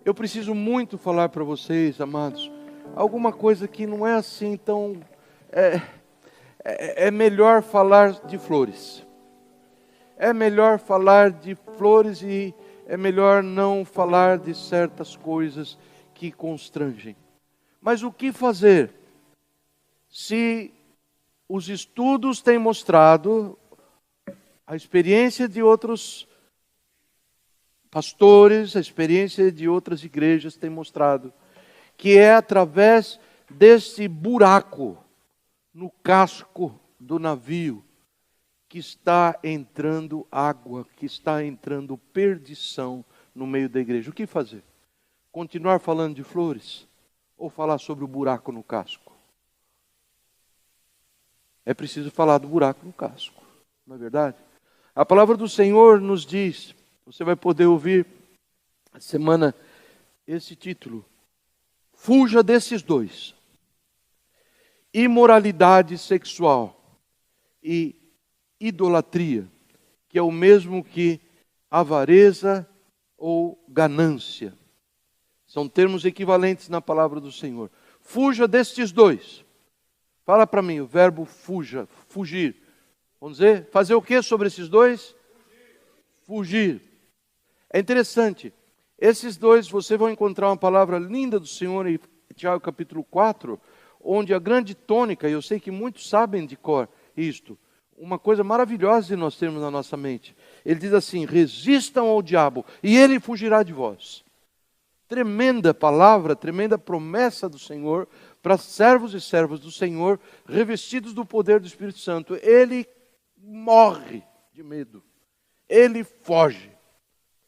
Eu preciso muito falar para vocês, amados, alguma coisa que não é assim tão... É melhor falar de flores. É melhor falar de flores e é melhor não falar de certas coisas que constrangem. Mas o que fazer se os estudos têm mostrado, a experiência de outros pastores, a experiência de outras igrejas tem mostrado, que é através desse buraco no casco do navio que está entrando água, que está entrando perdição no meio da igreja. O que fazer? Continuar falando de flores ou falar sobre o buraco no casco? É preciso falar do buraco no casco, não é verdade? A palavra do Senhor nos diz, você vai poder ouvir a semana esse título: fuja desses dois: imoralidade sexual e idolatria, que é o mesmo que avareza ou ganância. São termos equivalentes na palavra do Senhor. Fuja destes dois. Fala para mim o verbo fuja, fugir. Vamos dizer, fazer o que sobre esses dois? Fugir. É interessante. Esses dois, você vai encontrar uma palavra linda do Senhor em Tiago capítulo 4, onde a grande tônica, e eu sei que muitos sabem de cor isto, uma coisa maravilhosa de nós termos na nossa mente. Ele diz assim: resistam ao diabo e ele fugirá de vós. Tremenda palavra, tremenda promessa do Senhor para servos e servas do Senhor, revestidos do poder do Espírito Santo. Ele morre de medo. Ele foge.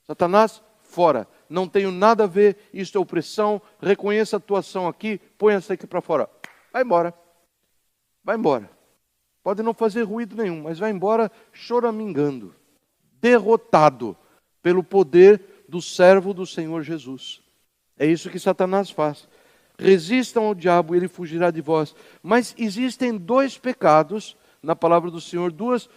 Satanás, fora. Não tenho nada a ver, isto é opressão, reconheça a atuação aqui, ponha essa aqui para fora. Vai embora. Vai embora. Pode não fazer ruído nenhum, mas vai embora choramingando, derrotado pelo poder do servo do Senhor Jesus. É isso que Satanás faz. Resistam ao diabo e ele fugirá de vós. Mas existem dois pecados na palavra do Senhor, duas,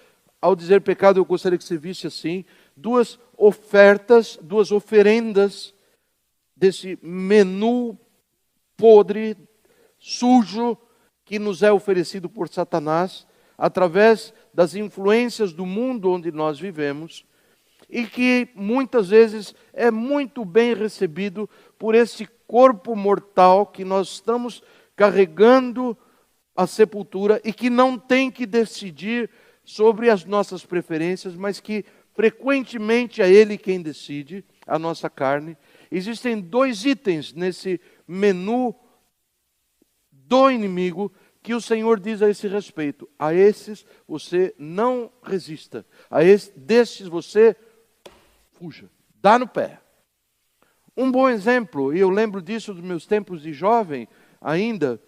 ao dizer pecado eu gostaria que você visse assim, duas ofertas, duas oferendas desse menu podre, sujo, que nos é oferecido por Satanás, através das influências do mundo onde nós vivemos, e que muitas vezes é muito bem recebido por esse corpo mortal que nós estamos carregando à sepultura e que não tem que decidir sobre as nossas preferências, mas que frequentemente é Ele quem decide, a nossa carne. Existem dois itens nesse menu do inimigo que o Senhor diz a esse respeito: a esses você não resista, destes você fuja, dá no pé. Um bom exemplo, e eu lembro disso dos meus tempos de jovem ainda,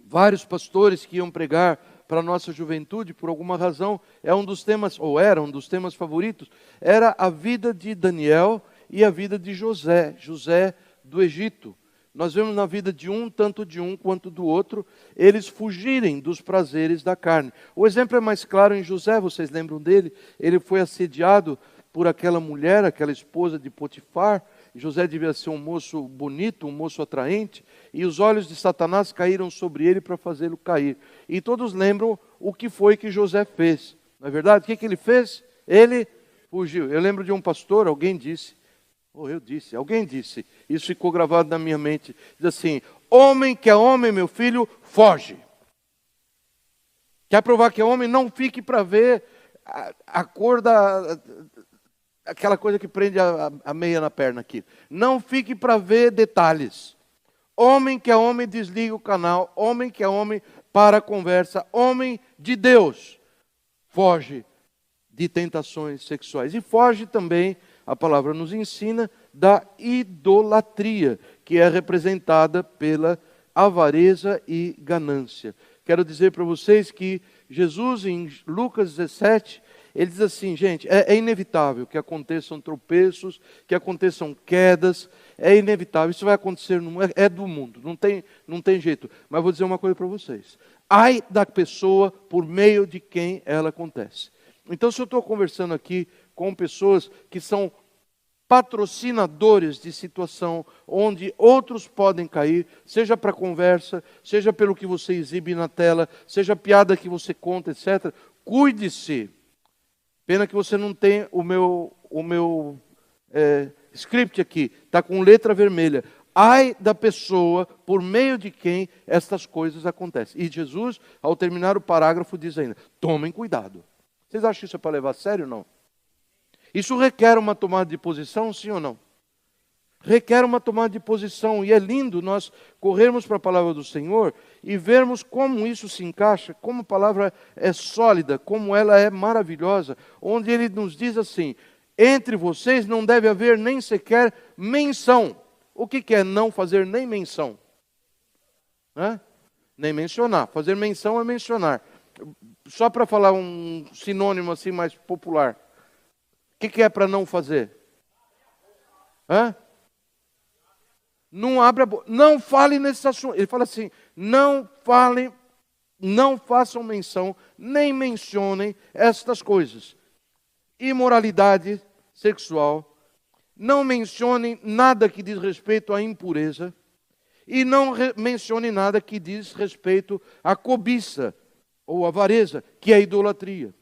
vários pastores que iam pregar para a nossa juventude, por alguma razão, era um dos temas favoritos, era a vida de Daniel e a vida de José do Egito. Nós vemos na vida de um, tanto de um quanto do outro, eles fugirem dos prazeres da carne. O exemplo é mais claro em José, vocês lembram dele? Ele foi assediado por aquela mulher, aquela esposa de Potifar. José devia ser um moço bonito, um moço atraente, e os olhos de Satanás caíram sobre ele para fazê-lo cair. E todos lembram o que foi que José fez. Não é verdade? O que ele fez? Ele fugiu. Eu lembro de um pastor, alguém disse, isso ficou gravado na minha mente, diz assim: homem que é homem, meu filho, foge. Quer provar que é homem? Não fique para ver a cor aquela coisa que prende a meia na perna aqui. Não fique para ver detalhes. Homem que é homem, desliga o canal. Homem que é homem, para a conversa. Homem de Deus, foge de tentações sexuais. E foge também, a palavra nos ensina, da idolatria, que é representada pela avareza e ganância. Quero dizer para vocês que Jesus, em Lucas 17, ele diz assim: gente, é inevitável que aconteçam tropeços, que aconteçam quedas, é inevitável, isso vai acontecer, é do mundo, não tem jeito. Mas vou dizer uma coisa para vocês: ai da pessoa por meio de quem ela acontece. Então, se eu estou conversando aqui com pessoas que são patrocinadores de situação onde outros podem cair, seja para conversa, seja pelo que você exibe na tela, seja piada que você conta, etc. Cuide-se. Pena que você não tem o meu script aqui, está com letra vermelha. Ai da pessoa por meio de quem estas coisas acontecem. E Jesus, ao terminar o parágrafo, diz ainda, tomem cuidado. Vocês acham que isso é para levar a sério ou não? Isso requer uma tomada de posição, sim ou não? Requer uma tomada de posição. E é lindo nós corrermos para a palavra do Senhor e vermos como isso se encaixa, como a palavra é sólida, como ela é maravilhosa, onde Ele nos diz assim, entre vocês não deve haver nem sequer menção. O que é não fazer nem menção? Nem mencionar. Fazer menção é mencionar. Só para falar um sinônimo assim mais popular. O que é para não fazer? Não abre a boca. Não fale nesse assunto. Ele fala assim, não falem, não façam menção, nem mencionem estas coisas. Imoralidade sexual. Não mencionem nada que diz respeito à impureza. E não mencione nada que diz respeito à cobiça ou avareza, que é a idolatria.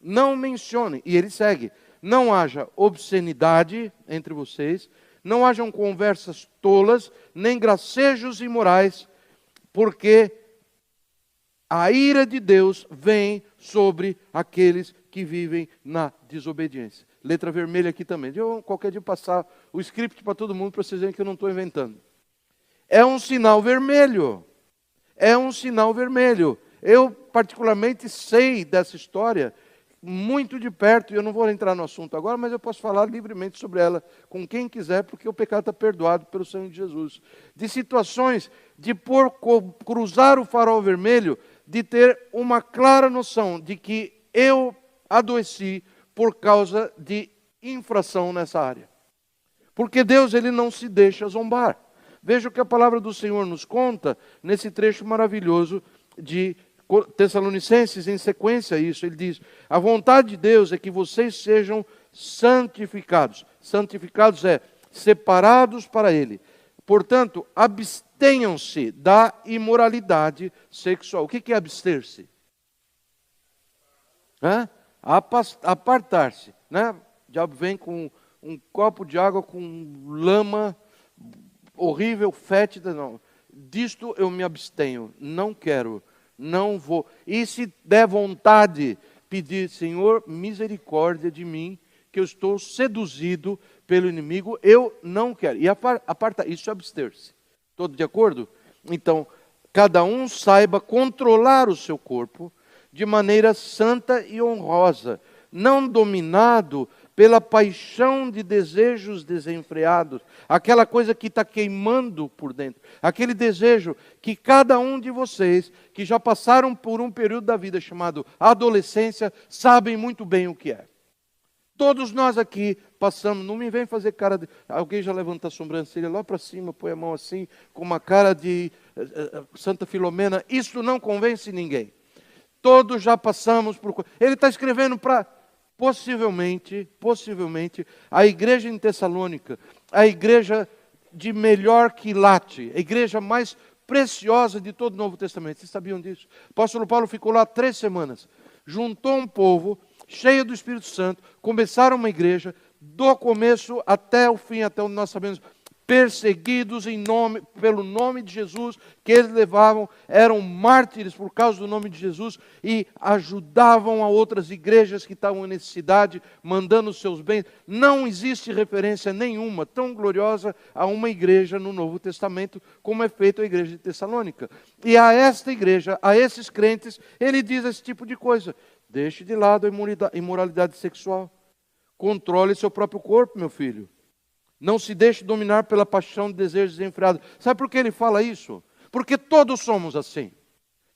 Não mencione. E ele segue. Não haja obscenidade entre vocês, não hajam conversas tolas, nem gracejos imorais, porque a ira de Deus vem sobre aqueles que vivem na desobediência. Letra vermelha aqui também. Eu qualquer dia passar o script para todo mundo para vocês verem que eu não estou inventando. É um sinal vermelho. É um sinal vermelho. Eu particularmente sei dessa história muito de perto, e eu não vou entrar no assunto agora, mas eu posso falar livremente sobre ela com quem quiser, porque o pecado está perdoado pelo sangue de Jesus. De situações de cruzar o farol vermelho, de ter uma clara noção de que eu adoeci por causa de infração nessa área. Porque Deus, Ele não se deixa zombar. Veja o que a palavra do Senhor nos conta nesse trecho maravilhoso de Tessalonicenses, em sequência a isso, ele diz, a vontade de Deus é que vocês sejam santificados. Santificados é separados para Ele. Portanto, abstenham-se da imoralidade sexual. O que é abster-se? Apartar-se. Né? O diabo vem com um copo de água com lama horrível, fétida. Não. Disto eu me abstenho, não quero. Não vou. E se der vontade, pedir, Senhor, misericórdia de mim, que eu estou seduzido pelo inimigo, eu não quero. E aparta, isso é abster-se. Todos de acordo? Então, cada um saiba controlar o seu corpo de maneira santa e honrosa, não dominado pela paixão de desejos desenfreados, aquela coisa que está queimando por dentro, aquele desejo que cada um de vocês, que já passaram por um período da vida chamado adolescência, sabem muito bem o que é. Todos nós aqui passamos, não me vem fazer cara de... Alguém já levanta a sobrancelha lá para cima, põe a mão assim, com uma cara de Santa Filomena, isso não convence ninguém. Todos já passamos por... Ele está escrevendo para... Possivelmente, a igreja em Tessalônica, a igreja de melhor quilate, a igreja mais preciosa de todo o Novo Testamento. Vocês sabiam disso? O apóstolo Paulo ficou lá 3 semanas, juntou um povo cheio do Espírito Santo, começaram uma igreja, do começo até o fim, até onde nós sabemos, perseguidos pelo nome de Jesus, que eles levavam, eram mártires por causa do nome de Jesus e ajudavam a outras igrejas que estavam em necessidade, mandando os seus bens. Não existe referência nenhuma tão gloriosa a uma igreja no Novo Testamento como é feito a igreja de Tessalônica. E a esta igreja, a esses crentes, ele diz esse tipo de coisa. Deixe de lado a imoralidade sexual. Controle seu próprio corpo, meu filho. Não se deixe dominar pela paixão de desejos desenfreados. Sabe por que ele fala isso? Porque todos somos assim.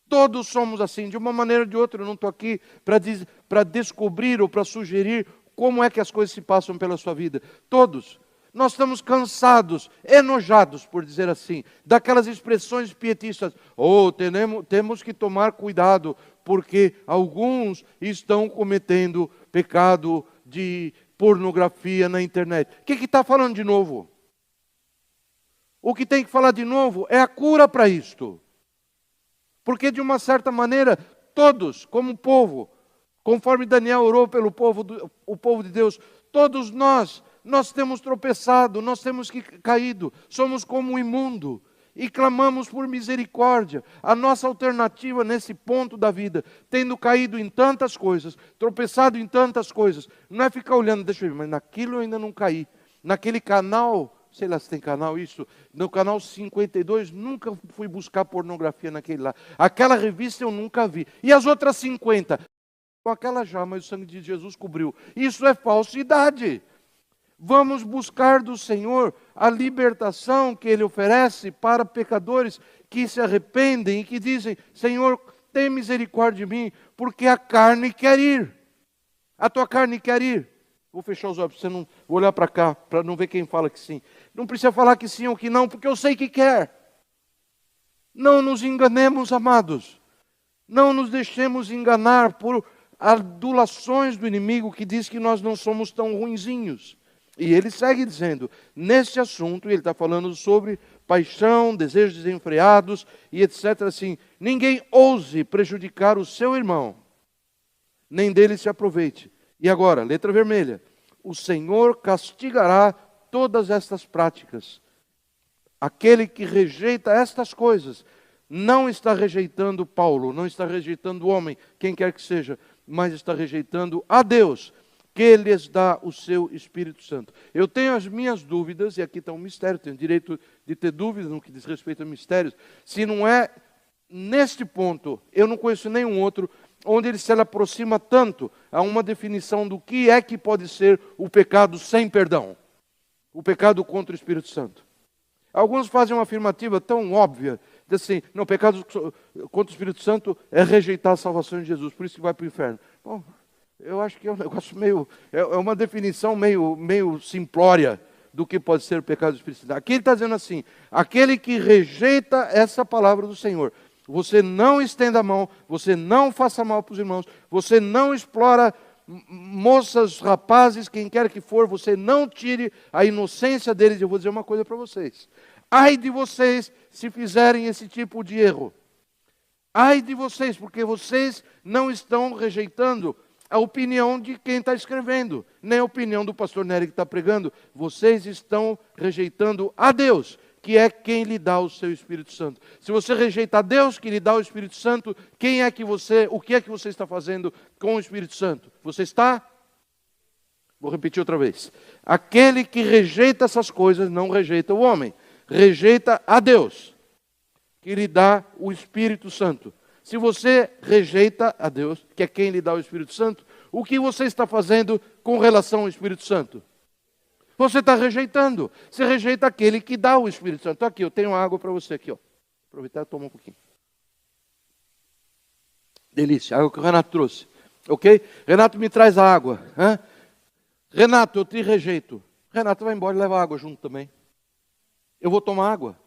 Todos somos assim, de uma maneira ou de outra. Eu não estou aqui para descobrir ou para sugerir como é que as coisas se passam pela sua vida. Todos. Nós estamos cansados, enojados, por dizer assim, daquelas expressões pietistas. Temos que tomar cuidado, porque alguns estão cometendo pecado de pornografia na internet. O que está falando de novo? O que tem que falar de novo é a cura para isto. Porque, de uma certa maneira, todos, como povo, conforme Daniel orou pelo o povo de Deus, todos nós temos tropeçado, nós temos caído, somos como um imundo e clamamos por misericórdia. A nossa alternativa nesse ponto da vida, tendo caído em tantas coisas, tropeçado em tantas coisas, não é ficar olhando, deixa eu ver, mas naquilo eu ainda não caí. Naquele canal, sei lá se tem canal isso, no canal 52, nunca fui buscar pornografia naquele lá. Aquela revista eu nunca vi. E as outras 50? Aquela já, mas o sangue de Jesus cobriu. Isso é falsidade. Vamos buscar do Senhor a libertação que Ele oferece para pecadores que se arrependem e que dizem: Senhor, tem misericórdia de mim, porque a carne quer ir. A tua carne quer ir. Vou fechar os olhos, para você não vou olhar para cá, para não ver quem fala que sim. Não precisa falar que sim ou que não, porque eu sei que quer. Não nos enganemos, amados. Não nos deixemos enganar por adulações do inimigo que diz que nós não somos tão ruinzinhos. E ele segue dizendo, nesse assunto, ele está falando sobre paixão, desejos desenfreados e etc. Assim, ninguém ouse prejudicar o seu irmão, nem dele se aproveite. E agora, letra vermelha, o Senhor castigará todas estas práticas. Aquele que rejeita estas coisas, não está rejeitando Paulo, não está rejeitando o homem, quem quer que seja, mas está rejeitando a Deus, que lhes dá o seu Espírito Santo. Eu tenho as minhas dúvidas, e aqui está um mistério, tenho direito de ter dúvidas no que diz respeito a mistérios, se não é neste ponto, eu não conheço nenhum outro, onde ele se aproxima tanto a uma definição do que é que pode ser o pecado sem perdão, o pecado contra o Espírito Santo. Alguns fazem uma afirmativa tão óbvia, de assim, não, o pecado contra o Espírito Santo é rejeitar a salvação de Jesus, por isso que vai para o inferno. Bom, eu acho que é um negócio meio, é uma definição meio simplória do que pode ser o pecado do Espírito Santo. Aqui ele está dizendo assim, aquele que rejeita essa palavra do Senhor, você não estenda a mão, você não faça mal para os irmãos, você não explora moças, rapazes, quem quer que for, você não tire a inocência deles. Eu vou dizer uma coisa para vocês. Ai de vocês se fizerem esse tipo de erro. Ai de vocês, porque vocês não estão rejeitando a opinião de quem está escrevendo, nem a opinião do pastor Nery que está pregando. Vocês estão rejeitando a Deus, que é quem lhe dá o seu Espírito Santo. Se você rejeita a Deus que lhe dá o Espírito Santo, o que é que você está fazendo com o Espírito Santo? Você está? Vou repetir outra vez. Aquele que rejeita essas coisas não rejeita o homem, rejeita a Deus, que lhe dá o Espírito Santo. Se você rejeita a Deus, que é quem lhe dá o Espírito Santo, o que você está fazendo com relação ao Espírito Santo? Você está rejeitando. Você rejeita aquele que dá o Espírito Santo. Aqui, eu tenho água para você aqui, ó. Aproveitar e tomar um pouquinho. Delícia, água que o Renato trouxe. Ok? Renato me traz a água. Hã? Renato, eu te rejeito. Renato vai embora e leva a água junto também. Eu vou tomar água.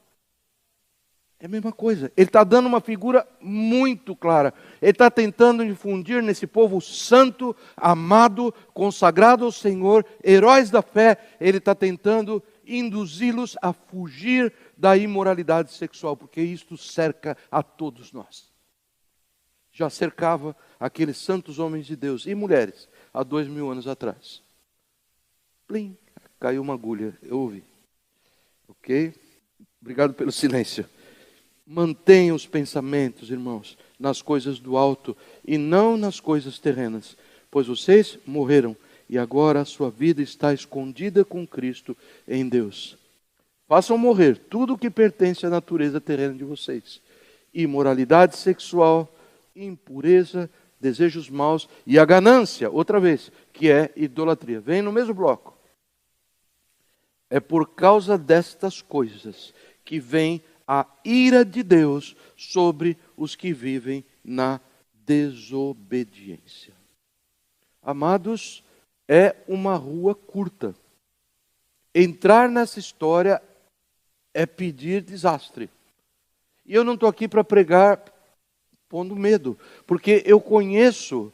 É a mesma coisa. Ele está dando uma figura muito clara. Ele está tentando infundir nesse povo santo, amado, consagrado ao Senhor, heróis da fé. Ele está tentando induzi-los a fugir da imoralidade sexual, porque isto cerca a todos nós. Já cercava aqueles santos homens de Deus e mulheres há 2000 anos atrás. Plim, caiu uma agulha, eu ouvi. Ok? Obrigado pelo silêncio. Mantenham os pensamentos, irmãos, nas coisas do alto e não nas coisas terrenas, pois vocês morreram e agora a sua vida está escondida com Cristo em Deus. Façam morrer tudo o que pertence à natureza terrena de vocês: imoralidade sexual, impureza, desejos maus e a ganância, outra vez, que é idolatria. Vem no mesmo bloco. É por causa destas coisas que vem a ira de Deus sobre os que vivem na desobediência. Amados, é uma rua curta. Entrar nessa história é pedir desastre. E eu não estou aqui para pregar pondo medo, porque eu conheço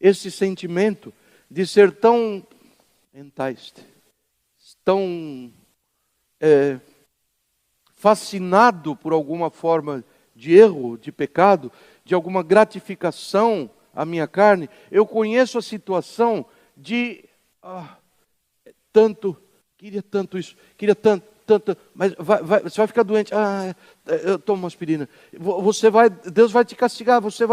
esse sentimento de ser tão enticed, tão fascinado por alguma forma de erro, de pecado, de alguma gratificação à minha carne. Eu conheço a situação de queria tanto isso, queria tanto, mas você vai ficar doente. Eu tomo uma aspirina. Deus vai te castigar, você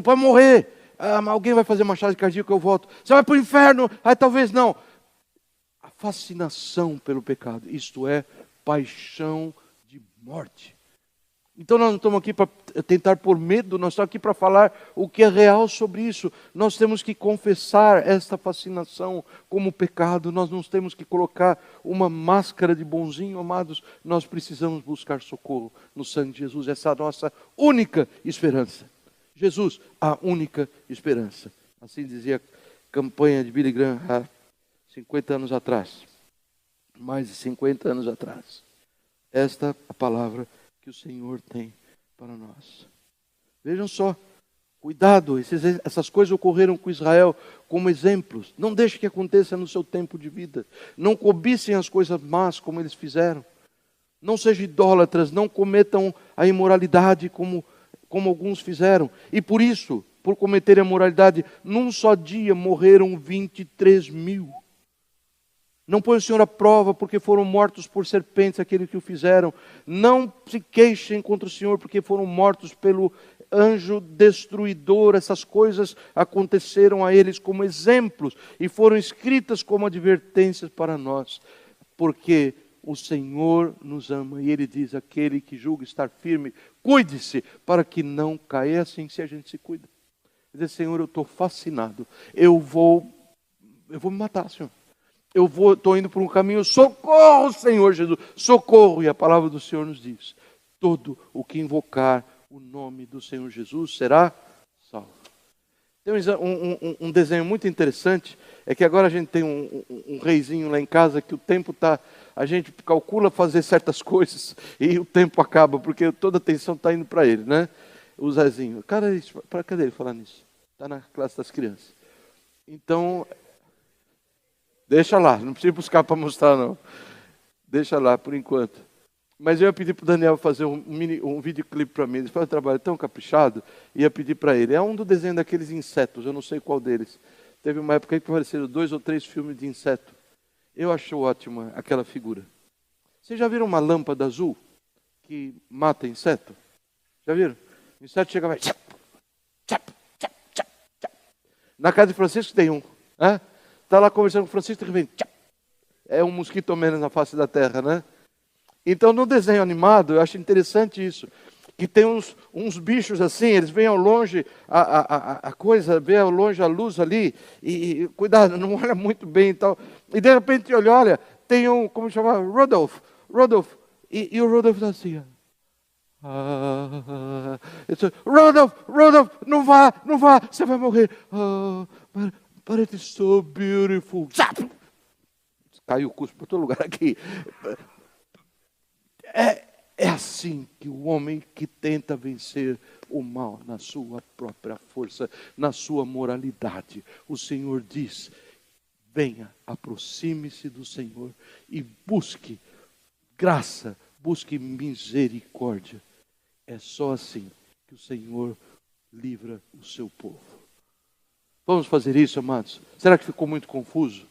pode morrer. Mas alguém vai fazer massagem cardíaca, eu volto. Você vai para o inferno, talvez não. A fascinação pelo pecado, isto é, paixão de morte. Então nós não estamos aqui para tentar pôr medo, nós estamos aqui para falar o que é real sobre isso. Nós temos que confessar esta fascinação como pecado, nós não temos que colocar uma máscara de bonzinho, amados. Nós precisamos buscar socorro no sangue de Jesus, essa é a nossa única esperança. Jesus, a única esperança. Assim dizia a campanha de Billy Graham há 50 anos atrás. Mais de 50 anos atrás. Esta é a palavra que o Senhor tem para nós. Vejam só, cuidado, essas coisas ocorreram com Israel como exemplos. Não deixe que aconteça no seu tempo de vida. Não cobicem as coisas más como eles fizeram. Não sejam idólatras, não cometam a imoralidade como alguns fizeram. E por isso, por cometer a imoralidade, num só dia morreram 23 mil. Não põe o Senhor à prova, porque foram mortos por serpentes aqueles que o fizeram. Não se queixem contra o Senhor, porque foram mortos pelo anjo destruidor. Essas coisas aconteceram a eles como exemplos e foram escritas como advertências para nós. Porque o Senhor nos ama e Ele diz, aquele que julga estar firme, cuide-se para que não caia. Assim se a gente se cuida. Dizer, Senhor, eu estou fascinado. Eu vou me matar, Senhor. Estou indo por um caminho, socorro, Senhor Jesus, socorro. E a palavra do Senhor nos diz, todo o que invocar o nome do Senhor Jesus será salvo. Tem um desenho muito interessante, é que agora a gente tem um reizinho lá em casa, que o tempo está, a gente calcula fazer certas coisas, e o tempo acaba, porque toda a atenção está indo para ele, né? O Zezinho, cadê ele falar nisso? Está na classe das crianças. Então, deixa lá, não precisa buscar para mostrar não. Deixa lá por enquanto. Mas eu ia pedir para o Daniel fazer um videoclipe para mim. Ele faz um trabalho tão caprichado, ia pedir para ele. É um do desenho daqueles insetos, eu não sei qual deles. Teve uma época que apareceram 2 ou 3 filmes de inseto. Eu acho ótima aquela figura. Vocês já viram uma lâmpada azul que mata inseto? Já viram? O inseto chega e vai... Na casa de Francisco tem um. Está lá conversando com o Francisco e vem... É um mosquito menos na face da terra, né? Então, no desenho animado, eu acho interessante isso. Que tem uns bichos assim, eles veem ao longe a coisa, vê ao longe a luz ali, e cuidado, não olha muito bem e tal. E de repente olha, tem como chama? Rodolfo, e o Rodolfo está assim, Rodolfo, não vá, você vai morrer. But it is so beautiful. Caiu o cuspo para todo lugar aqui. É assim que o homem que tenta vencer o mal na sua própria força, na sua moralidade. O Senhor diz, venha, aproxime-se do Senhor e busque graça, busque misericórdia. É só assim que o Senhor livra o seu povo. Vamos fazer isso, amados? Será que ficou muito confuso?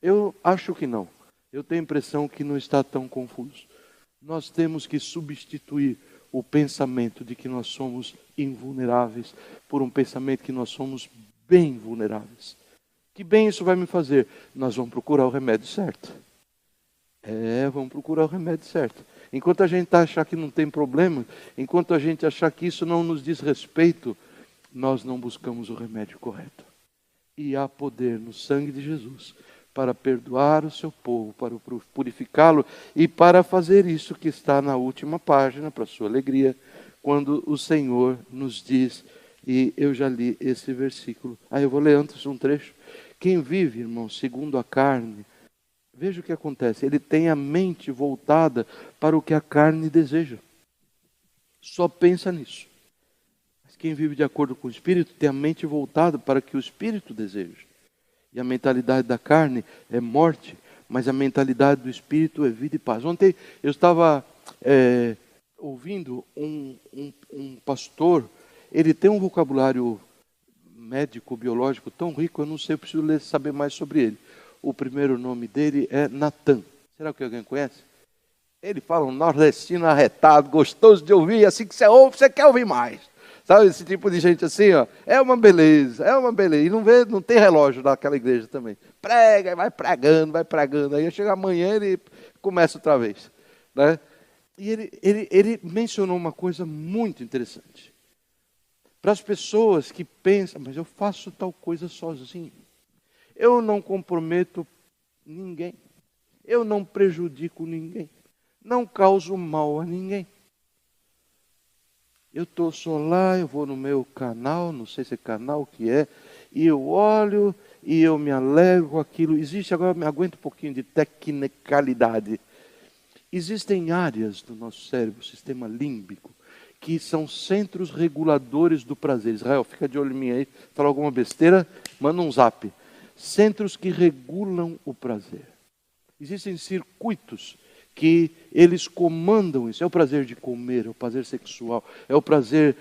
Eu acho que não. Eu tenho a impressão que não está tão confuso. Nós temos que substituir o pensamento de que nós somos invulneráveis por um pensamento que nós somos bem vulneráveis. Que bem isso vai me fazer? Nós vamos procurar o remédio certo. Vamos procurar o remédio certo. Enquanto a gente achar que não tem problema, enquanto a gente achar que isso não nos diz respeito, nós não buscamos o remédio correto. E há poder no sangue de Jesus para perdoar o seu povo, para purificá-lo e para fazer isso que está na última página, para a sua alegria, quando o Senhor nos diz, e eu já li esse versículo. Eu vou ler antes um trecho. Quem vive, irmão, segundo a carne, veja o que acontece, ele tem a mente voltada para o que a carne deseja. Só pensa nisso. Mas quem vive de acordo com o Espírito tem a mente voltada para o que o Espírito deseja. E a mentalidade da carne é morte, mas a mentalidade do Espírito é vida e paz. Ontem eu estava ouvindo um pastor, ele tem um vocabulário médico, biológico tão rico, eu não sei, eu preciso saber mais sobre ele. O primeiro nome dele é Natan. Será que alguém conhece? Ele fala um nordestino arretado, gostoso de ouvir, assim que você ouve, você quer ouvir mais. Sabe, esse tipo de gente assim, ó, é uma beleza, é uma beleza. E não tem relógio naquela igreja também. Prega, vai pregando. Aí chega amanhã ele começa outra vez. Né? E ele mencionou uma coisa muito interessante. Para as pessoas que pensam, mas eu faço tal coisa sozinho. Eu não comprometo ninguém. Eu não prejudico ninguém. Não causo mal a ninguém. Eu estou só lá, eu vou no meu canal, não sei se é canal que é, e eu olho e eu me alegro com aquilo. Existe, agora me aguento um pouquinho de tecnicalidade. Existem áreas do nosso cérebro, sistema límbico, que são centros reguladores do prazer. Israel, fica de olho em mim aí, fala alguma besteira, manda um zap. Centros que regulam o prazer. Existem circuitos que eles comandam isso. É o prazer de comer, é o prazer sexual, é o prazer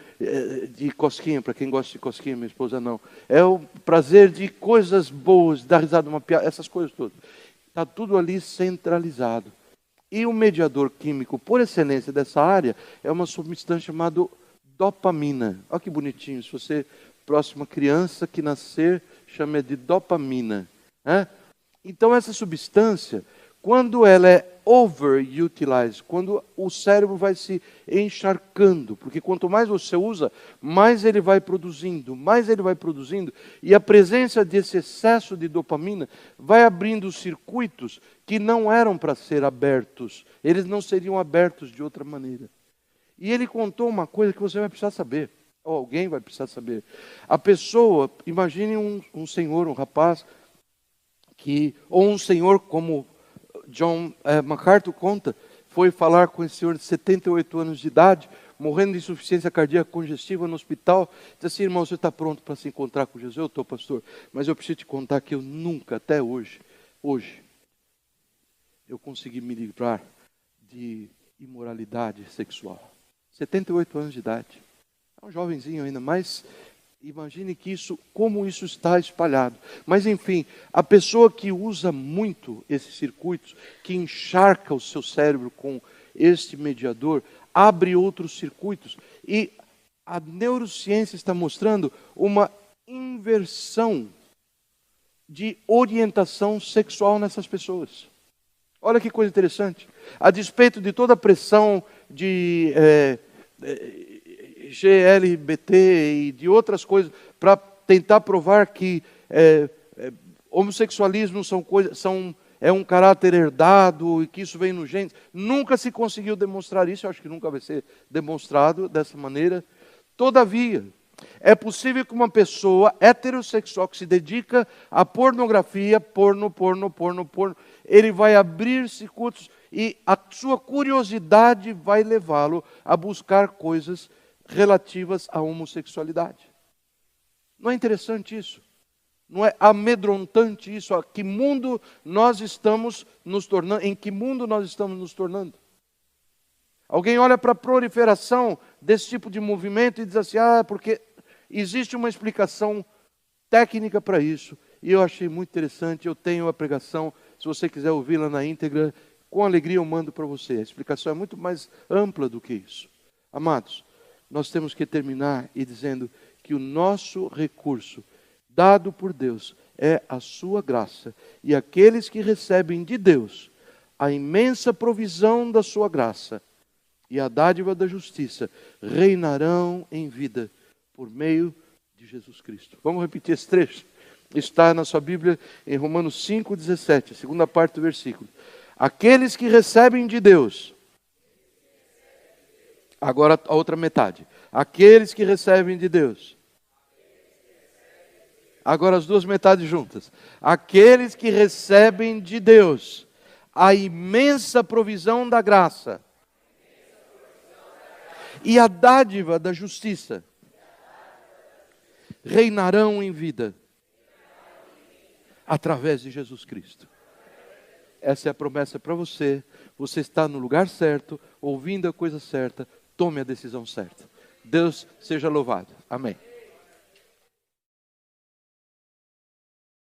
de cosquinha, para quem gosta de cosquinha, minha esposa não. É o prazer de coisas boas, dar risada uma piada, essas coisas todas. Está tudo ali centralizado. E o mediador químico, por excelência dessa área, é uma substância chamada dopamina. Olha que bonitinho, se você, próxima criança que nascer, chama de dopamina. Né? Então essa substância, quando ela é overutilized, quando o cérebro vai se encharcando, porque quanto mais você usa, mais ele vai produzindo, e a presença desse excesso de dopamina vai abrindo circuitos que não eram para ser abertos, eles não seriam abertos de outra maneira. E ele contou uma coisa que você vai precisar saber, ou alguém vai precisar saber. A pessoa, imagine um senhor, um rapaz, ou um senhor como John MacArthur conta, foi falar com esse senhor de 78 anos de idade, morrendo de insuficiência cardíaca congestiva no hospital. Disse assim: irmão, você está pronto para se encontrar com Jesus? Eu estou, pastor, mas eu preciso te contar que eu nunca, até hoje, eu consegui me livrar de imoralidade sexual. 78 anos de idade. É um jovenzinho ainda, mas imagine como isso está espalhado. Mas enfim, a pessoa que usa muito esses circuitos, que encharca o seu cérebro com este mediador, abre outros circuitos. E a neurociência está mostrando uma inversão de orientação sexual nessas pessoas. Olha que coisa interessante. A despeito de toda a pressão de GLBT e de outras coisas, para tentar provar que homossexualismo é um caráter herdado e que isso vem no gene. Nunca se conseguiu demonstrar isso, eu acho que nunca vai ser demonstrado dessa maneira. Todavia, é possível que uma pessoa heterossexual que se dedica à pornografia, porno, ele vai abrir circuitos e a sua curiosidade vai levá-lo a buscar coisas relativas à homossexualidade. Não é interessante isso? Não é amedrontante isso? A que mundo nós estamos nos tornando? Em que mundo nós estamos nos tornando? Alguém olha para a proliferação desse tipo de movimento e diz assim: porque existe uma explicação técnica para isso. E eu achei muito interessante, eu tenho a pregação, se você quiser ouvi-la na íntegra, com alegria eu mando para você. A explicação é muito mais ampla do que isso. Amados, nós temos que terminar e dizendo que o nosso recurso dado por Deus é a sua graça. E aqueles que recebem de Deus a imensa provisão da sua graça e a dádiva da justiça reinarão em vida por meio de Jesus Cristo. Vamos repetir esse trecho? Está na sua Bíblia em Romanos 5,17, a segunda parte do versículo. Aqueles que recebem de Deus. Agora a outra metade. Aqueles que recebem de Deus. Agora as duas metades juntas. Aqueles que recebem de Deus a imensa provisão da graça e a dádiva da justiça reinarão em vida. através de Jesus Cristo. Essa é a promessa para você. Você está no lugar certo, ouvindo a coisa certa. Tome a decisão certa. Deus seja louvado. Amém.